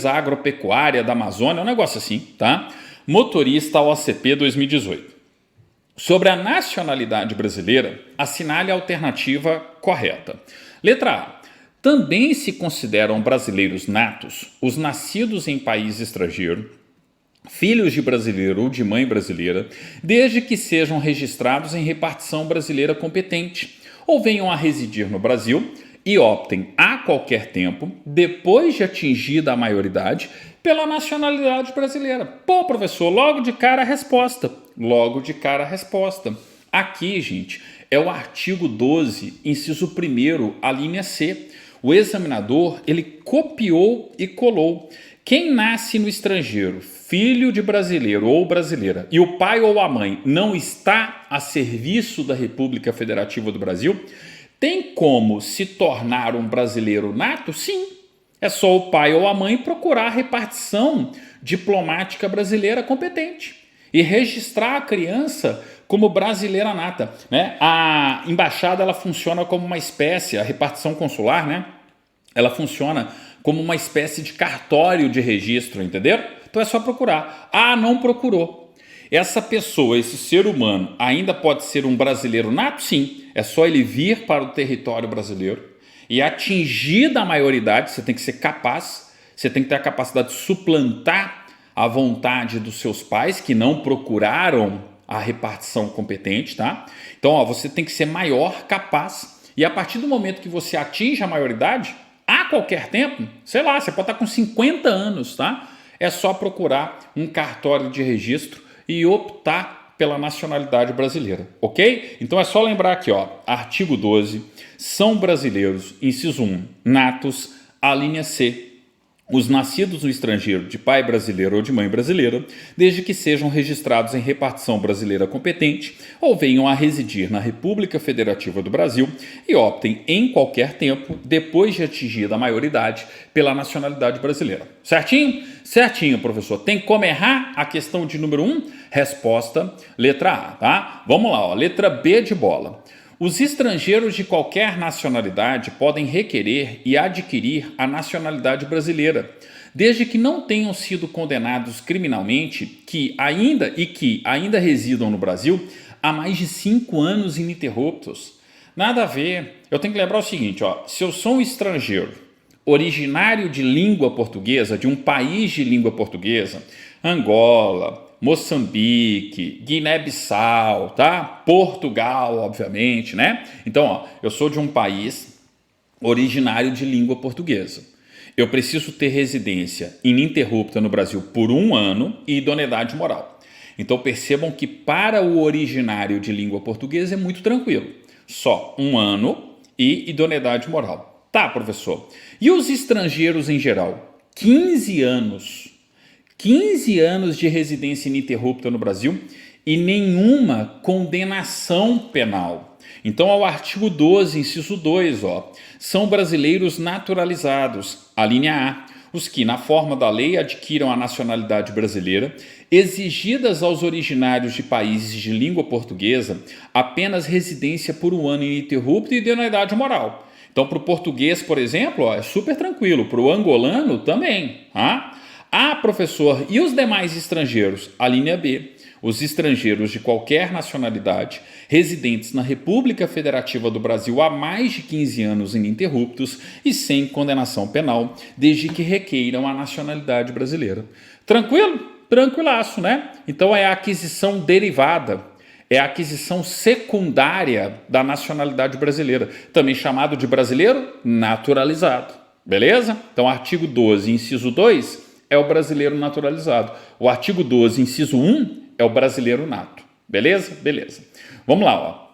agropecuária da Amazônia, um negócio assim, tá? Motorista OCP 2018. Sobre a nacionalidade brasileira, assinale a alternativa correta. Letra A. Também se consideram brasileiros natos os nascidos em país estrangeiro, filhos de brasileiro ou de mãe brasileira, desde que sejam registrados em repartição brasileira competente ou venham a residir no Brasil e optem a qualquer tempo, depois de atingida a maioridade, pela nacionalidade brasileira. Pô, professor, logo de cara a resposta. Logo de cara a resposta. Aqui, gente, é o artigo 12, inciso 1º, a linha C. O examinador, ele copiou e colou. Quem nasce no estrangeiro, filho de brasileiro ou brasileira, e o pai ou a mãe não está a serviço da República Federativa do Brasil, tem como se tornar um brasileiro nato? Sim. É só o pai ou a mãe procurar a repartição diplomática brasileira competente e registrar a criança como brasileira nata, né? A embaixada, ela funciona como uma espécie, a repartição consular, né? Ela funciona como uma espécie de cartório de registro, entenderam? Então é só procurar. Ah, não procurou. Essa pessoa, esse ser humano, ainda pode ser um brasileiro nato? Sim. É só ele vir para o território brasileiro e atingida a maioridade, você tem que ser capaz, você tem que ter a capacidade de suplantar a vontade dos seus pais, que não procuraram a repartição competente, tá? Então, ó, você tem que ser maior, capaz, e a partir do momento que você atinge a maioridade, a qualquer tempo, sei lá, você pode estar com 50 anos, tá? É só procurar um cartório de registro e optar pela nacionalidade brasileira, ok? Então é só lembrar aqui, ó, artigo 12, são brasileiros, inciso 1, natos, a linha C, os nascidos no estrangeiro de pai brasileiro ou de mãe brasileira, desde que sejam registrados em repartição brasileira competente ou venham a residir na República Federativa do Brasil e optem em qualquer tempo, depois de atingida a maioridade, pela nacionalidade brasileira. Certinho? Certinho, professor. Tem como errar a questão de número 1? Resposta, letra A, tá? Vamos lá, ó, letra B de bola. Os estrangeiros de qualquer nacionalidade podem requerer e adquirir a nacionalidade brasileira, desde que não tenham sido condenados criminalmente que ainda residam no Brasil há mais de 5 anos ininterruptos. Nada a ver. Eu tenho que lembrar o seguinte, ó, se eu sou um estrangeiro originário de língua portuguesa, de um país de língua portuguesa, Angola, Moçambique, Guiné-Bissau, tá? Portugal, obviamente, né? Então, ó, eu sou de um país originário de língua portuguesa. Eu preciso ter residência ininterrupta no Brasil por 1 ano e idoneidade moral. Então, percebam que para o originário de língua portuguesa é muito tranquilo. Só 1 ano e idoneidade moral. Tá, professor. E os estrangeiros em geral? 15 anos. 15 anos de residência ininterrupta no Brasil e nenhuma condenação penal. Então, ao artigo 12, inciso 2, ó, são brasileiros naturalizados, a linha A, os que, na forma da lei, adquiram a nacionalidade brasileira, exigidas aos originários de países de língua portuguesa apenas residência por 1 ano ininterrupta e idoneidade moral. Então, para o português, por exemplo, ó, é super tranquilo, para o angolano também, tá? Ah, professor, e os demais estrangeiros? A linha B. Os estrangeiros de qualquer nacionalidade, residentes na República Federativa do Brasil há mais de 15 anos ininterruptos e sem condenação penal, desde que requeiram a nacionalidade brasileira. Tranquilo? Tranquilaço, né? Então é a aquisição derivada, é a aquisição secundária da nacionalidade brasileira, também chamado de brasileiro naturalizado. Beleza? Então, artigo 12, inciso 2, é o brasileiro naturalizado. O artigo 12, inciso 1, é o brasileiro nato. Beleza? Beleza. Vamos lá, ó.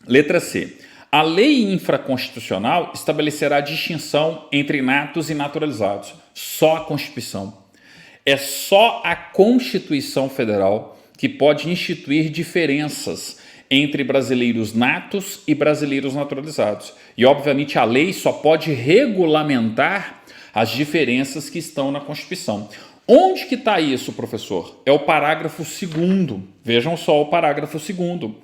Letra C. A lei infraconstitucional estabelecerá a distinção entre natos e naturalizados. Só a Constituição. É só a Constituição Federal que pode instituir diferenças entre brasileiros natos e brasileiros naturalizados. E, obviamente, a lei só pode regulamentar as diferenças que estão na Constituição. Onde que está isso, professor? É o parágrafo 2º. Vejam só o parágrafo 2º.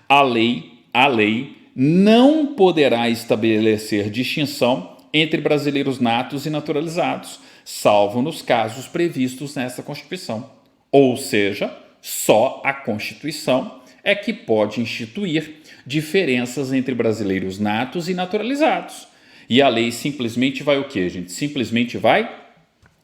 A lei não poderá estabelecer distinção entre brasileiros natos e naturalizados, salvo nos casos previstos nesta Constituição. Ou seja, só a Constituição é que pode instituir diferenças entre brasileiros natos e naturalizados. E a lei simplesmente vai o quê, gente? Simplesmente vai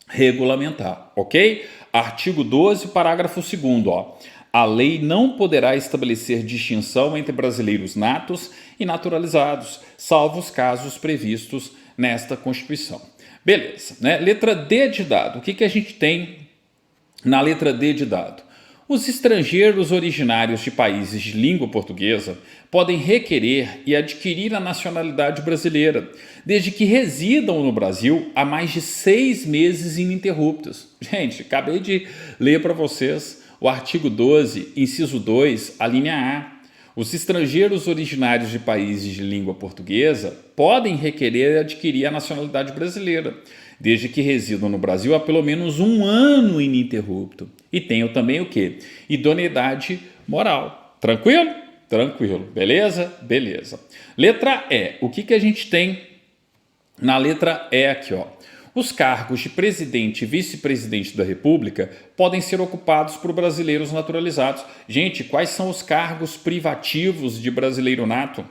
regulamentar, ok? Artigo 12, parágrafo 2º, ó. A lei não poderá estabelecer distinção entre brasileiros natos e naturalizados, salvo os casos previstos nesta Constituição. Beleza, né? Letra D de dado. O que a gente tem na letra D de dado? Os estrangeiros originários de países de língua portuguesa podem requerer e adquirir a nacionalidade brasileira, desde que residam no Brasil há mais de 6 meses ininterruptos. Gente, acabei de ler para vocês o artigo 12, inciso 2, a linha A. Os estrangeiros originários de países de língua portuguesa podem requerer e adquirir a nacionalidade brasileira, desde que residam no Brasil há pelo menos 1 ano ininterrupto. E tenham também o quê? Idoneidade moral. Tranquilo? Tranquilo. Beleza? Beleza. Letra E. O que a gente tem na letra E aqui, ó? Os cargos de presidente e vice-presidente da República podem ser ocupados por brasileiros naturalizados. Gente, quais são os cargos privativos de brasileiro nato?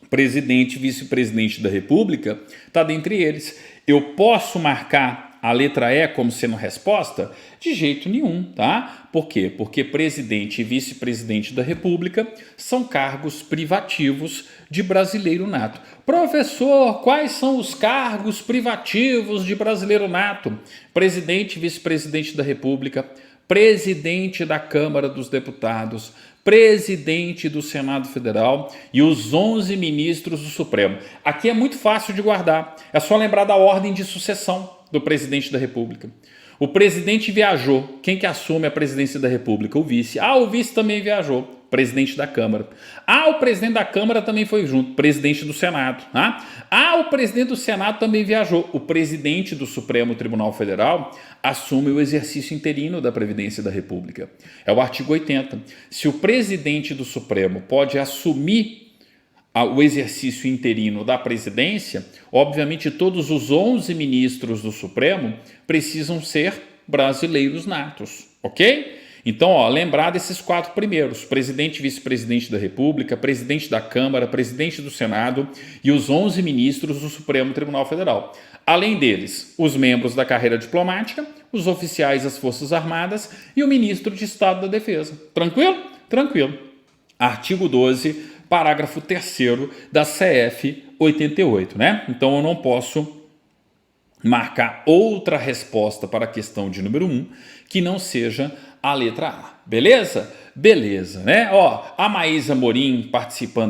Presidente e vice-presidente da República está dentre eles. Eu posso marcar a letra E como sendo resposta? De jeito nenhum, tá? Por quê? Porque presidente e vice-presidente da República são cargos privativos de brasileiro nato. Professor, quais são os cargos privativos de brasileiro nato? Presidente e vice-presidente da República, presidente da Câmara dos Deputados, presidente do Senado Federal e os 11 ministros do Supremo. Aqui é muito fácil de guardar. É só lembrar da ordem de sucessão do presidente da República. O presidente viajou. Quem que assume a presidência da República? O vice. Ah, o vice também viajou. Presidente da Câmara. Ah, o presidente da Câmara também foi junto. Presidente do Senado. Ah, o presidente do Senado também viajou. O presidente do Supremo Tribunal Federal assume o exercício interino da Previdência da República. É o artigo 80. Se o presidente do Supremo pode assumir o exercício interino da presidência, obviamente todos os 11 ministros do Supremo precisam ser brasileiros natos, ok? Então, ó, lembrar desses 4 primeiros: presidente e vice-presidente da República, presidente da Câmara, presidente do Senado e os 11 ministros do Supremo Tribunal Federal. Além deles, os membros da carreira diplomática, os oficiais das Forças Armadas e o ministro de Estado da Defesa. Tranquilo? Tranquilo. Artigo 12, parágrafo 3º da CF 88, né? Então eu não posso marcar outra resposta para a questão de número 1 que não seja a letra A. Beleza? Beleza, né? Ó, a Maísa Morim participando